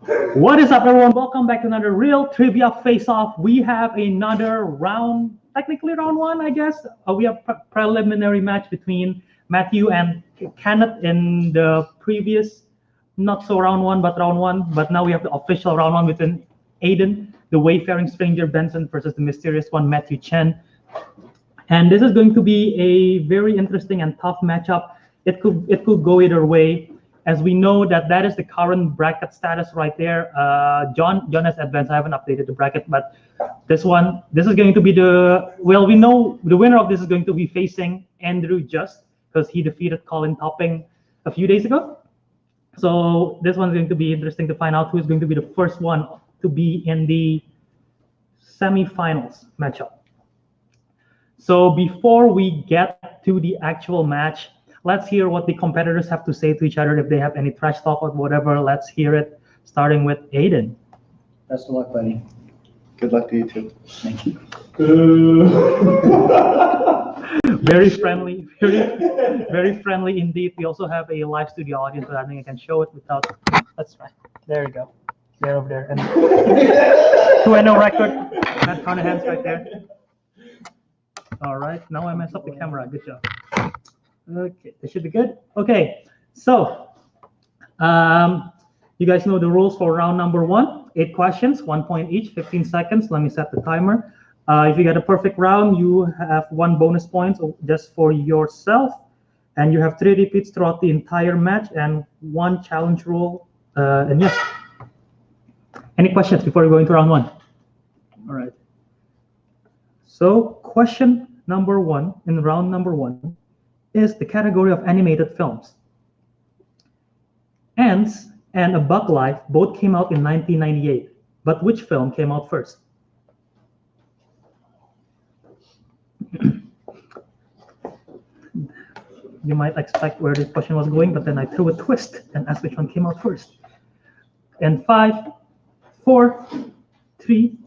What is up, everyone? Welcome back to another real trivia face-off. We have another round, technically round one, I guess. We have preliminary match between Matthew and Kenneth in the previous, not so round one, but round one. But now we have the official round one between Aidan, the Wayfaring Stranger Benson, versus the mysterious one, Matthew Chen. And this is going to be a very interesting and tough matchup. It could go either way. As we know that is the current bracket status right there. John has advanced. I haven't updated the bracket, but this is going to be we know the winner of this is going to be facing Andrew Just, because he defeated Colin Topping a few days ago. So this one's going to be interesting to find out who is going to be the first one to be in the semifinals matchup. So before we get to the actual match, let's hear what the competitors have to say to each other. If they have any trash talk or whatever, let's hear it, starting with Aidan. Best of luck, buddy. Good luck to you too. Thank you. Very friendly, very friendly indeed. We also have a live studio audience, but I think I can show it without. That's right. There you go. There over there. And 2-0 record. That kind of hands right there. All right. Now I messed up the camera. Good job. Okay, this should be good. Okay, so you guys know the rules for round number one. 8 questions, 1 point each, 15 seconds. Let me set the timer. If you get a perfect round, you have 1 bonus point just for yourself, and you have 3 repeats throughout the entire match and 1 challenge rule. And yes, any questions before we go into round one? All right. So question number 1 in round number 1 is the category of animated films. Ants and A Bug Life both came out in 1998, but which film came out first? You might expect where this question was going, but then I threw a twist and asked which one came out first. And 5, 4, 3,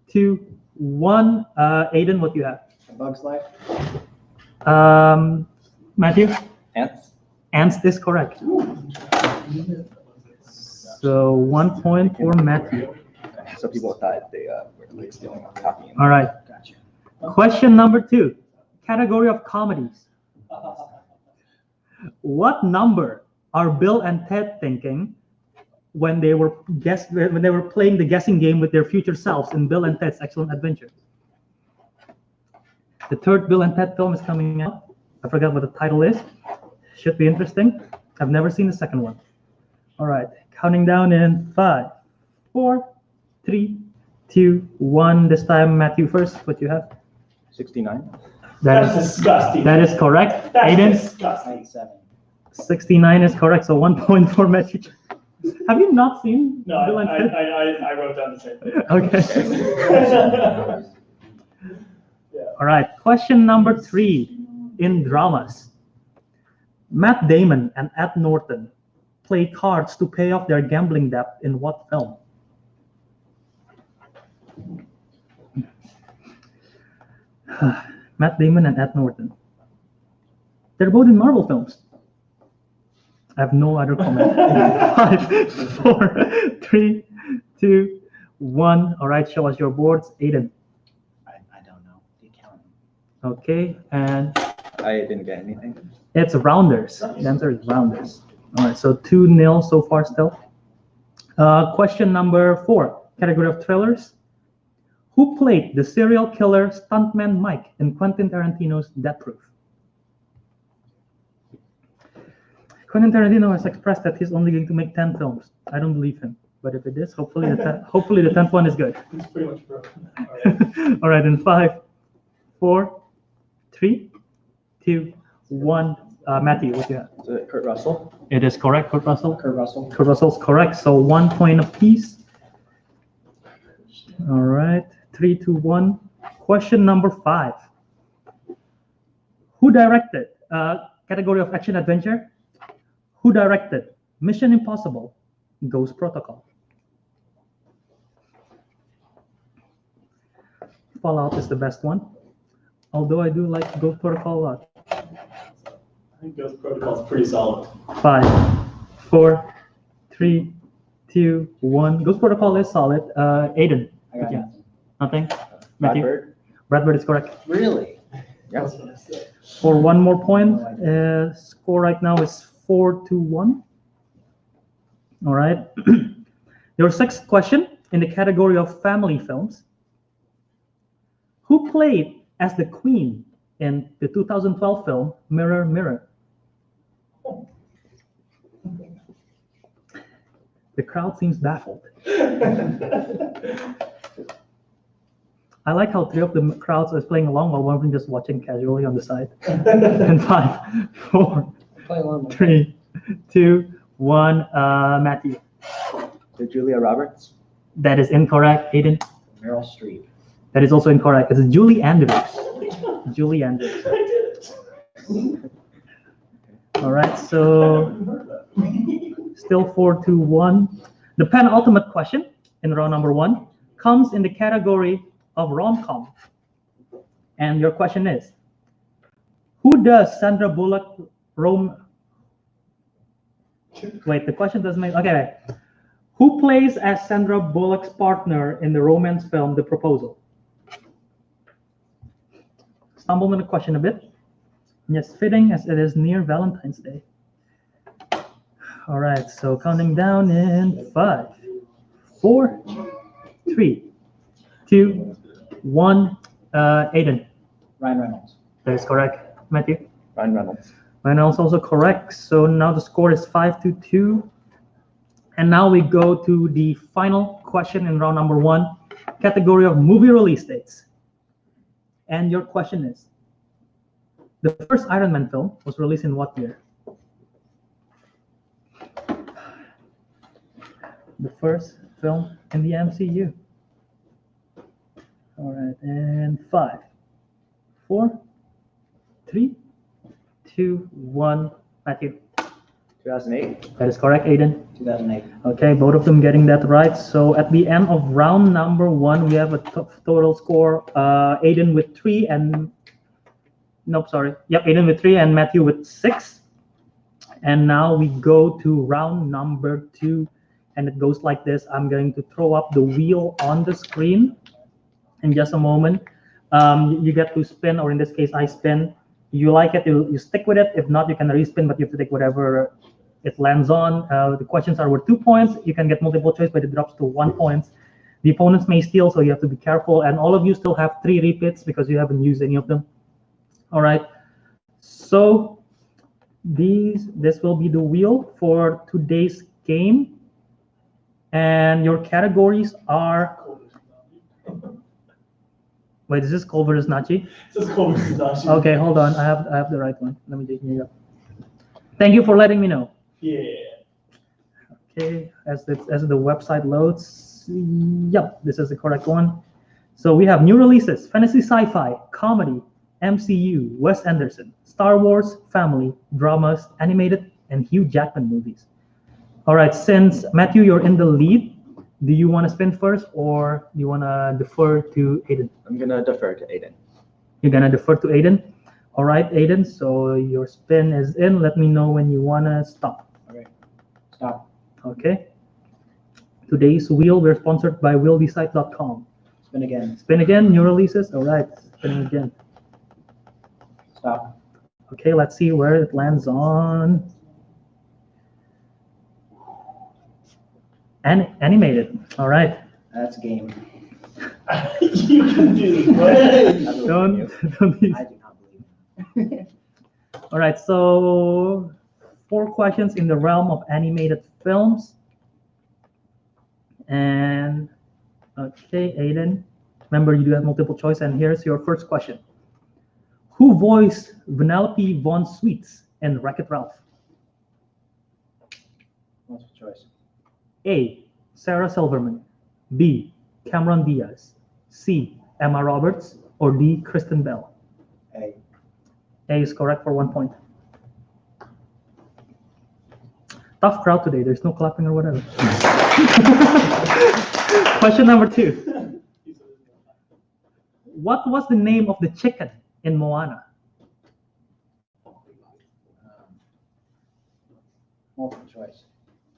2, 1. Aidan, what do you have? A Bug's Life. Matthew? Ants? Ants is correct. So 1 point for Matthew. So people thought they were stealing a copy. All right. Gotcha. Question number 2, category of comedies. What number are Bill and Ted thinking when they were playing the guessing game with their future selves in Bill and Ted's Excellent Adventure? The 3rd Bill and Ted film is coming out. I forgot what the title is. Should be interesting. I've never seen the second one. All right, counting down in 5, 4, 3, 2, 1. This time, Matthew first. What you have? 69? That's disgusting. That is correct. That's Aidan? disgusting. 97. 69 is correct. So 1 point for Matthew. Have you not seen No, Bill and Ted? I wrote down the same thing. Okay. All right. Question number 3 in dramas. Matt Damon and Ed Norton play cards to pay off their gambling debt in what film? Matt Damon and Ed Norton. They're both in Marvel films. I have no other comment. 5, 4, 3, 2, 1. All right, show us your boards. Aidan. I don't know. The accountant. Okay, and I didn't get anything. it's Rounders. The answer is Rounders. All right, so 2-0 so far still. Question number 4, category of thrillers. Who played the serial killer stuntman Mike in Quentin Tarantino's Death Proof? Quentin Tarantino has expressed that he's only going to make 10 films. I don't believe him, but if it is, hopefully the 10th one is good. It's pretty much broken. All right, in 5, 4, 3, 2, 1. Matthew, what do you have? Is it Kurt Russell? It is correct, Kurt Russell. Kurt Russell. Kurt Russell's correct, so 1 point apiece. All right, 3, 2, 1. Question number 5. Who directed, category of action adventure, who directed Mission Impossible, Ghost Protocol? Fallout is the best one, although I do like Ghost Protocol a lot. I think Ghost Protocol is pretty solid. 5, 4, 3, 2, 1. Ghost Protocol is solid. Aidan, I got Yeah. nothing. nothing? Matthew? Bradford. Bradford is correct. Really? Yeah. For one more point, score right now is 4-1. All right. Your sixth question in the category of family films. Who played as the Queen in the 2012 film Mirror, Mirror? The crowd seems baffled. I like how three of the crowds are playing along while one of them just watching casually on the side. And 5, 4, Play along with 3, 2, 1. Matthew. The Julia Roberts. That is incorrect. Aidan. Meryl Streep. That is also incorrect. It's Julie Andrews. Julie Andrews. I did it. All right, so still 4-1. The penultimate question in round number 1 comes in the category of rom-com. And your question is, who does Sandra Bullock Wait, the question doesn't make... Okay. Who plays as Sandra Bullock's partner in the romance film The Proposal? Stumbled on the question a bit. Yes, fitting as it is near Valentine's Day. All right, so counting down in 5, 4, 3, 2, 1. Aidan. Ryan Reynolds. That is correct. Matthew. Ryan Reynolds. Ryan Reynolds also correct. So now the score is 5-2. And now we go to the final question in round number 1, category of movie release dates. And your question is, the first Iron Man film was released in what year? The first film in the MCU. All right, and 5, 4, 3, 2, 1. Matthew. 2008. That is correct, Aidan. 2008. Okay, both of them getting that right. So at the end of round number 1, we have a total score. Aidan with 3 and Aidan with 3 and Matthew with 6. And now we go to round number 2, and it goes like this. I'm going to throw up the wheel on the screen in just a moment. You get to spin, or in this case, I spin. You like it, you stick with it. If not, you can respin, but you have to take whatever it lands on. The questions are worth 2 points. You can get multiple choice, but it drops to 1 point. The opponents may steal, so you have to be careful. And all of you still have 3 repeats because you haven't used any of them. All right. So this will be the wheel for today's game. And your categories are... Wait, is this Culver is Nachi? This is Culver is Nachi. Okay, hold on. I have the right one. Let me take it up. Thank you for letting me know. Yeah. Okay, as the website loads, yep, this is the correct one. So we have new releases: fantasy, sci-fi, comedy, MCU, Wes Anderson, Star Wars, family, dramas, animated, and Hugh Jackman movies. All right, since Matthew, you're in the lead, do you want to spin first, or do you want to defer to Aidan? I'm gonna defer to Aidan. You're gonna defer to Aidan. All right, Aidan. So your spin is in. Let me know when you wanna stop. Okay. Stop. Okay. Today's wheel, we're sponsored by WillBesite.com. Spin again. Spin again. New releases. All right. Spinning again. Stop. Okay. Let's see where it lands on. And animated. All right. That's a game. You can do this, right? Don't be- I do not believe. All right. So 4 questions in the realm of animated films. And okay, Aidan, remember you do have multiple choice, and here's your first question. Who voiced Vanellope Von Sweets in Wreck-It Ralph? Multiple choice. A. Sarah Silverman, B. Cameron Diaz, C. Emma Roberts, or D. Kristen Bell? A. A is correct for 1 point. Tough crowd today. There's no clapping or whatever. Question number 2. What was the name of the chicken in Moana? Multiple choice.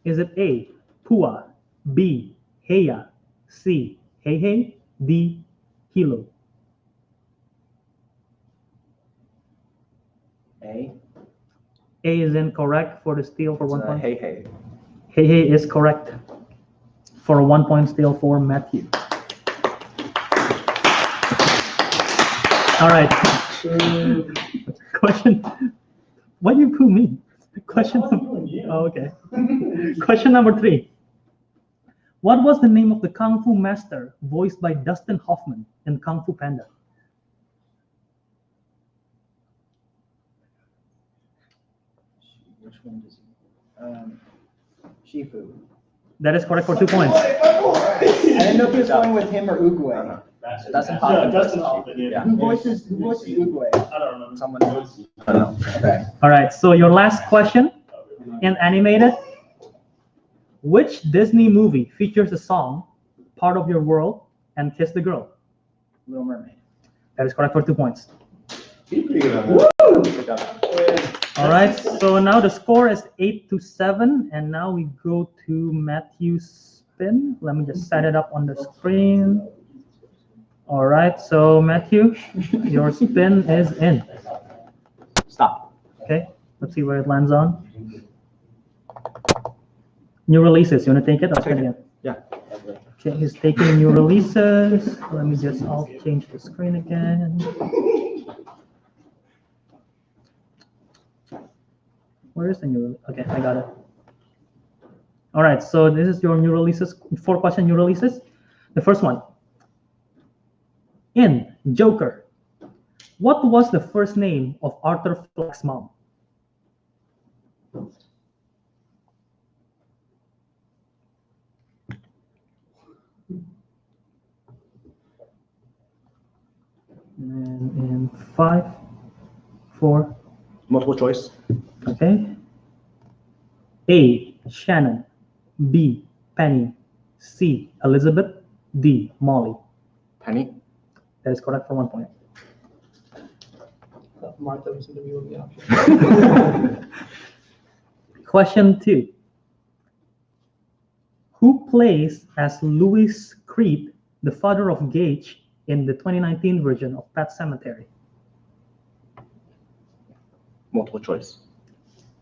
Is it A. Pua, B. Heya. C. Hey Hey. D. Hilo. A. A is incorrect for the steal for 1 point. Hey, hey. Hey Hey is correct for a 1 point steal for Matthew. All right. Question. What do you poo me? Question. Oh, okay. Question number 3. What was the name of the Kung Fu master voiced by Dustin Hoffman in Kung Fu Panda? Which one does he? Shifu. That is correct for 2 points. I didn't know if he was going with him or Uguay. Dustin Yeah, Hoffman. Dustin Hoffman, yeah. Who voices Uguay? I don't remember. Someone knows. I don't know. Okay. All right, so your last question in animated. Which Disney movie features the song Part of Your World and Kiss the Girl? Little Mermaid. That is correct for 2 points. Good job. All right, so now the score is 8-7, and now we go to Matthew's spin. Let me just set it up on the screen. All right, so Matthew, your spin is in. Stop. Okay, let's see where it lands on. New releases, you want to take it? I'll take it again. Yeah. Okay, he's taking new releases. Let me just, I'll change the screen again. Where is the new? Okay, I got it. All right, so this is your new releases, 4-question new releases. The first one. In Joker, what was the first name of Arthur Fleck's mom? And in 5, 4, Multiple choice. okay. A. Shannon. B. Penny. C. Elizabeth. D. Molly. Penny. That is correct for 1 point. Martha was going to be one of the options. Question 2. Who plays as Louis Creed, the father of Gage, in the 2019 version of Pet Sematary? Multiple choice.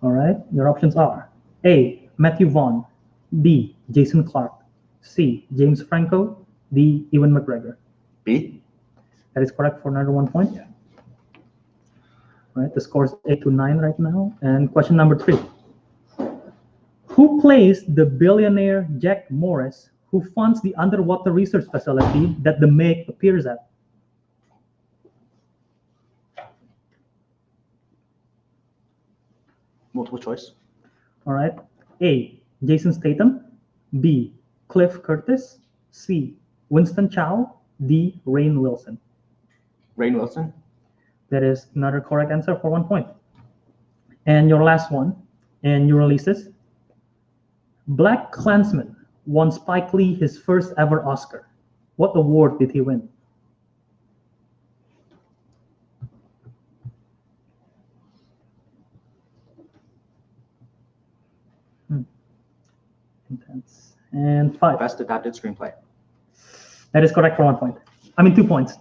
All right, your options are A. Matthew Vaughn. B. Jason Clarke. C. James Franco. D. Ewan McGregor. B. That is correct for another 1 point. Yeah. All right, the score is 8-9 right now. And question number 3. Who plays the billionaire Jack Morris who funds the underwater research facility that the Meg appears at? Multiple choice. All right. A. Jason Statham. B. Cliff Curtis. C. Winston Chow. D. Rainn Wilson. Rainn Wilson. That is another correct answer for 1 point. And your last one, in new releases. Black Klansman won Spike Lee his first ever Oscar. What award did he win? Intense. And 5. Best adapted screenplay. That is correct for 1 point. I mean 2 points.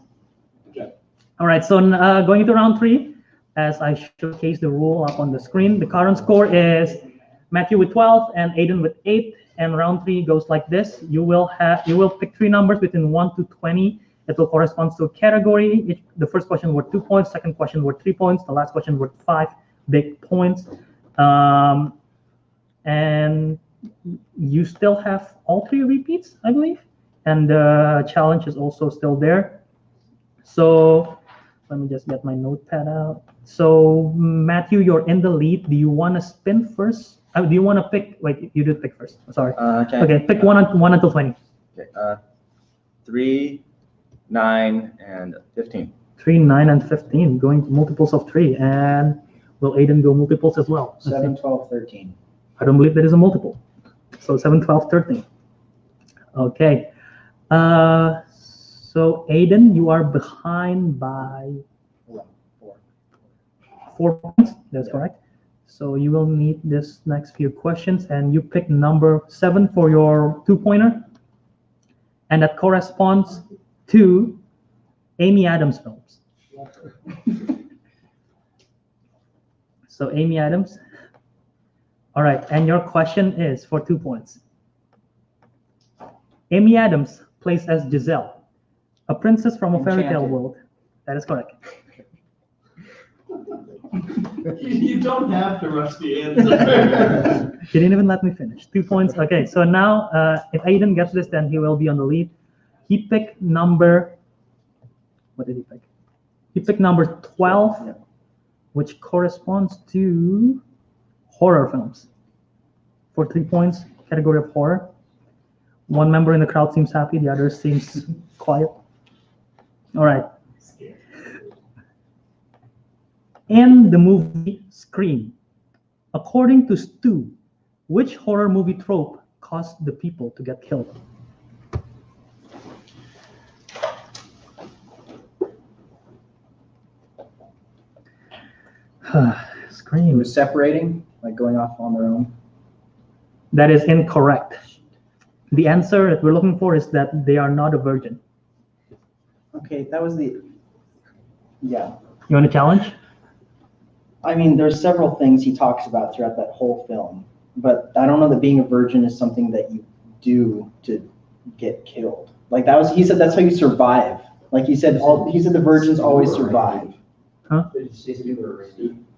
Okay. All right, so going into round 3, as I showcase the rule up on the screen, the current score is Matthew with 12 and Aidan with 8. And round 3 goes like this: you will pick 3 numbers between 1 to 20. It will correspond to a category. The first question worth 2 points, second question worth 3 points, the last question worth 5 big points. And you still have all 3 repeats, I believe, and the challenge is also still there. So let me just get my notepad out. So Matthew, you're in the lead. Do you want to spin first? Do you want to pick? Wait, you did pick first. Sorry. Okay. Okay, pick one until 20. Okay. 3, 9, and 15. 3, 9, and 15. Going to multiples of 3. And will Aidan go multiples as well? 7, 12, 13. I don't believe that is a multiple. So 7, 12, 13. Okay. So Aidan, you are behind by 4. 4 points. That's correct. So you will need this next few questions, and you pick number 7 for your 2-pointer, and that corresponds to Amy Adams films. So Amy Adams. All right, and your question is for 2 points. Amy Adams plays as Giselle, a princess from a fairy tale Enchanted. world. That is correct. You don't have to rush the answer. He didn't even let me finish. 2 points. Okay, so now if Aidan gets this, then he will be on the lead. He picked number, what did he pick? He picked number 12, which corresponds to horror films. For 3 points, category of horror. One member in the crowd seems happy, the other seems quiet. All right. In the movie Scream, according to Stu, which horror movie trope caused the people to get killed? It Scream. was separating, like going off on their own. That is incorrect. The answer that we're looking for is that they are not a virgin. Okay, that was the. Yeah. You want to challenge? I mean, there's several things he talks about throughout that whole film, but I don't know that being a virgin is something that you do to get killed. Like that was, he said that's how you survive. Like he said the virgins always survive.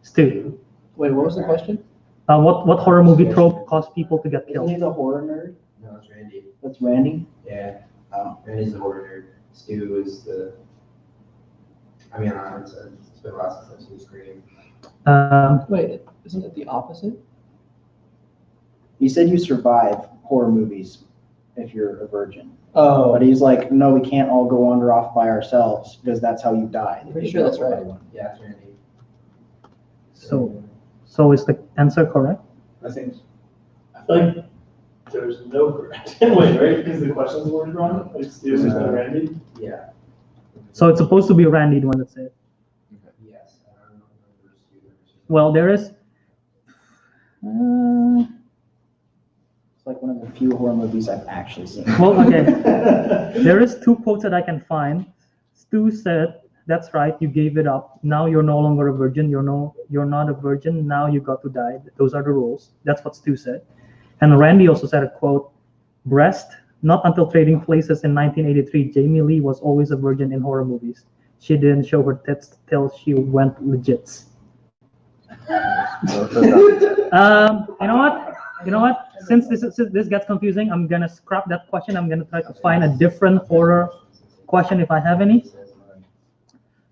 Stu. Wait, what was the question? What horror movie trope caused people to get Isn't killed? he the horror nerd? No, it's Randy. That's Randy? Yeah, Oh. Randy's the horror nerd. Stu is the. I mean, it's been a while since I've seen Scream. Wait, isn't it the opposite? He said you survive horror movies if you're a virgin. Oh, But he's like, no, we can't all go wander off by ourselves because that's how you die. I'm pretty sure that's right. Yeah, it's Randy. So is the answer correct? I think. I feel like there's no correct way, right? Because the questions were wrong. Like Stu is Randy. Yeah. So it's supposed to be Randy, the one that said. Yes. I don't know if there's Stu or Stu. Well, there is. It's like one of the few horror movies I've actually seen. Well, okay. There is 2 quotes that I can find. Stu said, "That's right. You gave it up. Now you're no longer a virgin. You're not a virgin. Now you got to die. Those are the rules." That's what Stu said. And Randy also said a quote, "Breast. Not until Trading Places in 1983, Jamie Lee was always a virgin in horror movies. She didn't show her tits till she went legit." You know what? Since this gets confusing, I'm gonna scrap that question. I'm gonna try to find a different horror question if I have any.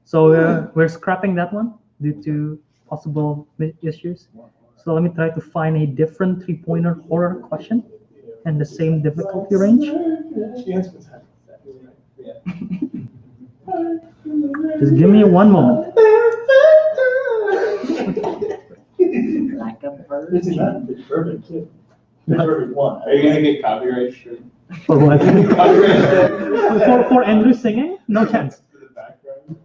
So we're scrapping that one due to possible issues. So let me try to find a different 3-pointer horror question and the same difficulty range. Just give me 1 moment. Like a bird. It's perfect too. It's perfect one. Are you gonna get copyright straight? For what? Copyright for Andrew singing? No chance. for the background.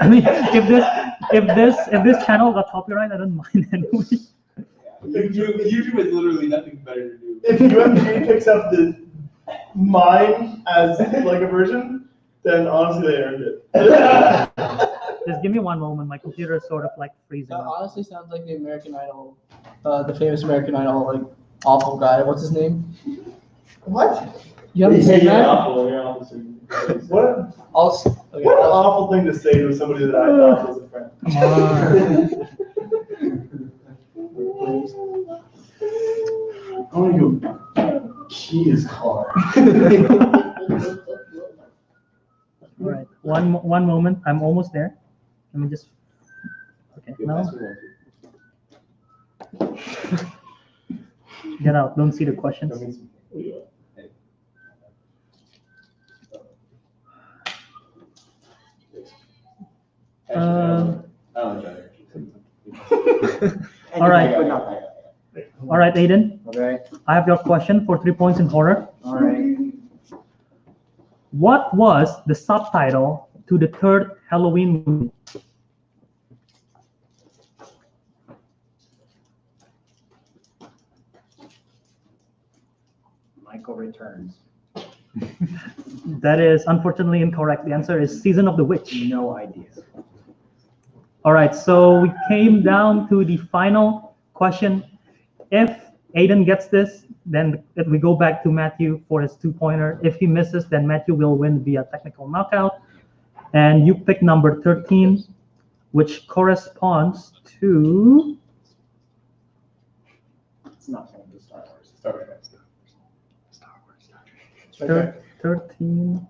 I mean, if this channel got copyright, I don't mind anyway. YouTube is literally nothing better to do. If UMG picks up the mine as like a version, then honestly they earned it. Just give me 1 moment. My computer is sort of like freezing that up. honestly sounds like the American Idol, the famous American Idol, like awful guy. What's his name? What? You haven't seen that? Awful. You're awful. What? Okay, What an awful thing to say to somebody that I thought was a friend. I want to go key his car. All right, one moment. I'm almost there. Let me just. Okay, now get out. Don't see the questions. All right. All right, Aidan. Okay. I have your question for 3 points in horror. All right. What was the subtitle to the 3rd Halloween movie? Michael Returns. That is unfortunately incorrect. The answer is Season of the Witch. No idea. All right, so we came down to the final question. If Aidan gets this, then we go back to Matthew for his 2-pointer. If he misses, then Matthew will win via technical knockout. And you pick number 13, which corresponds to... It's not going to be Star Wars. Star Wars. 13.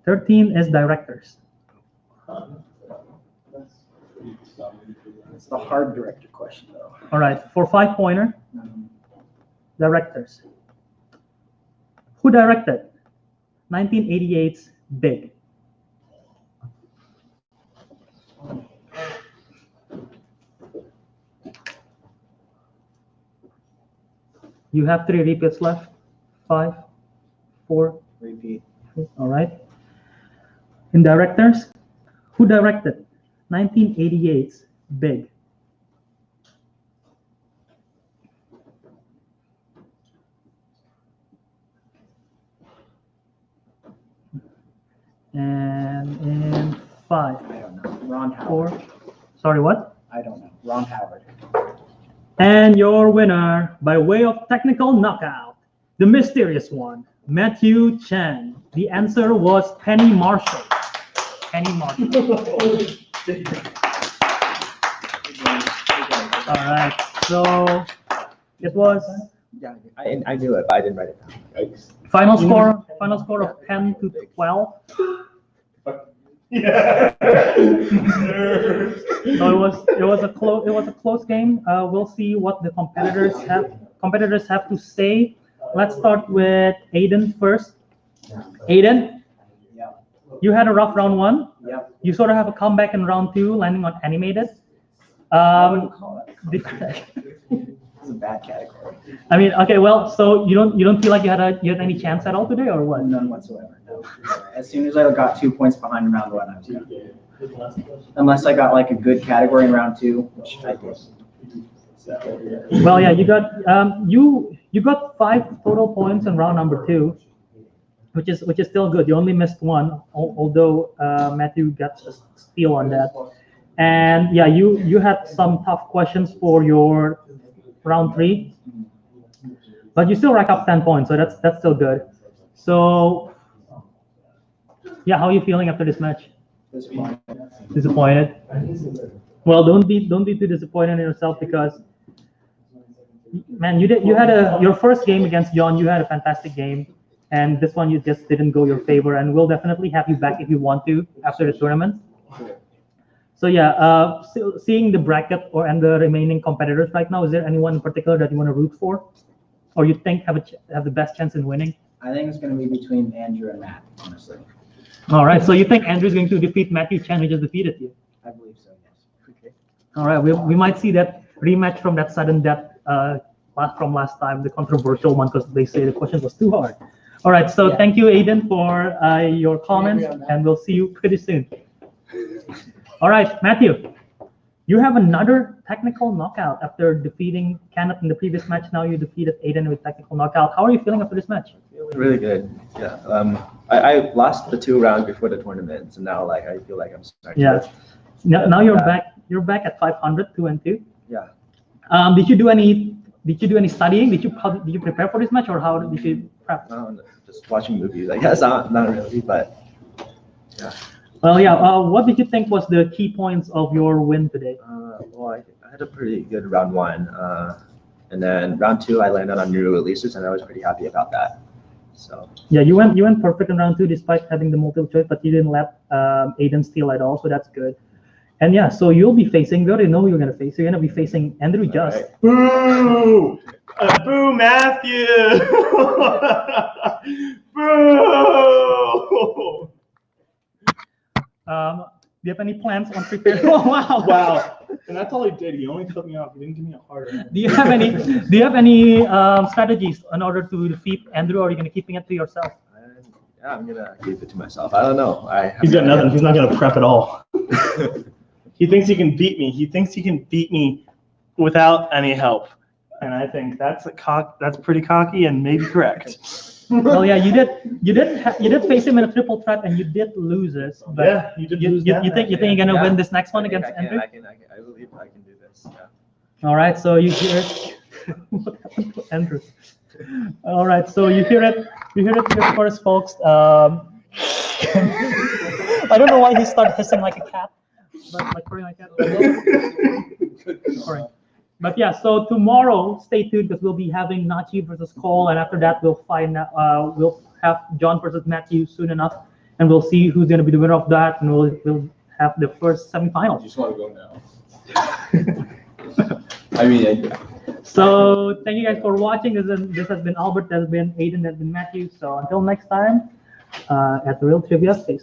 13 is directors. It's the hard director question, though. All right, for 5-pointer, directors. Who directed 1988's Big? You have 3 repeats left. 5, 4. Repeat. All right. In directors, who directed 1988's Big? And in 5, I don't know. Ron Howard. 4. Sorry, what? I don't know. Ron Howard. And your winner, by way of technical knockout, the mysterious one, Matthew Chen. The answer was Penny Marshall. Penny Marshall. All right. So it was Yeah, I knew it, but I didn't write it down. final score of 10 to 12. Yeah. So it was a close game. We'll see what the competitors have to say. Let's start with Aidan first. Aidan, Yeah. you had a rough round 1. Yep. You sort of have a comeback in round 2, landing on animated. I wouldn't call it. the- It's a bad category. I mean, okay, well, so you don't feel like you had any chance at all today, or what? None whatsoever. No. As soon as I got 2 points behind in round 1, I was done. Unless I got like a good category in round 2, which I did. Well, yeah, you got 5 total points in round number 2, which is still good. You only missed 1, although Matthew got a steal on that. And yeah, you had some tough questions for your round 3, but you still rack up 10 points, so that's still good. So yeah, how are you feeling after this match? Disappointed? Well, don't be too disappointed in yourself, because man, you had your first game against John, you had a fantastic game, and this one you just didn't go your favor, and we'll definitely have you back if you want to after the tournament. So yeah, seeing the bracket and the remaining competitors right now, is there anyone in particular that you want to root for, or you think have the best chance in winning? I think it's going to be between Andrew and Matt, honestly. All right, so you think Andrew's going to defeat Matthew Chen, who just defeated you? I believe so, yes. Okay. All right, we might see that rematch from that sudden death from last time, the controversial one, because they say the question was too hard. All right, so thank you, Aidan, for your comments, and we'll see you pretty soon. All right, Matthew, you have another technical knockout after defeating Kenneth in the previous match. Now you defeated Aidan with technical knockout. How are you feeling after this match? Really good. Yeah. I lost the 2 rounds before the tournament, so now I feel like I'm starting. Yeah. Now you're back. You're back at 500, 2-2. Yeah. Did you do any studying? Did you prepare for this match, or how did you prep? Just watching movies. I guess not really, but yeah. Well, yeah. What did you think was the key points of your win today? Well, I had a pretty good round 1, and then round 2 I landed on new releases, and I was pretty happy about that. So yeah, you went perfect in round 2 despite having the multiple choice, but you didn't let Aidan steal at all, so that's good. And yeah, so you'll be facing. We already know who you're gonna face. You're gonna be facing Andrew Just. Right. Boo! Boo, Matthew! Boo! Do you have any plans on preparing? Oh, wow! Wow. And that's all he did. He only took me off. He didn't give me a harder. Do you have any strategies in order to defeat Andrew, or are you gonna keeping it to yourself? Yeah, I'm gonna keep it to myself. I don't know. He's got nothing. He's not gonna prep at all. He thinks he can beat me. He thinks he can beat me without any help. And I think that's that's pretty cocky and maybe correct. Well, yeah, you did face him in a triple threat and you did lose this. But Yeah, you did lose that you think you're gonna Yeah. win this next one I think against I can, Andrew? I believe I can do this. Yeah. All right, so you hear it. What happened to Andrew? All right, so you hear it here first, folks. I don't know why he started hissing like a cat, but like purring like a cat. Purring. But yeah, so tomorrow, stay tuned because we'll be having Nachi versus Cole, and after that we'll we'll have John versus Matthew soon enough, and we'll see who's gonna be the winner of that, and we'll have the first I semifinals. just want to go now. I mean, So thank you guys for watching. This has been Albert, that has been Aidan, that has been Matthew. So until next time, at the Real Trivia Face Off.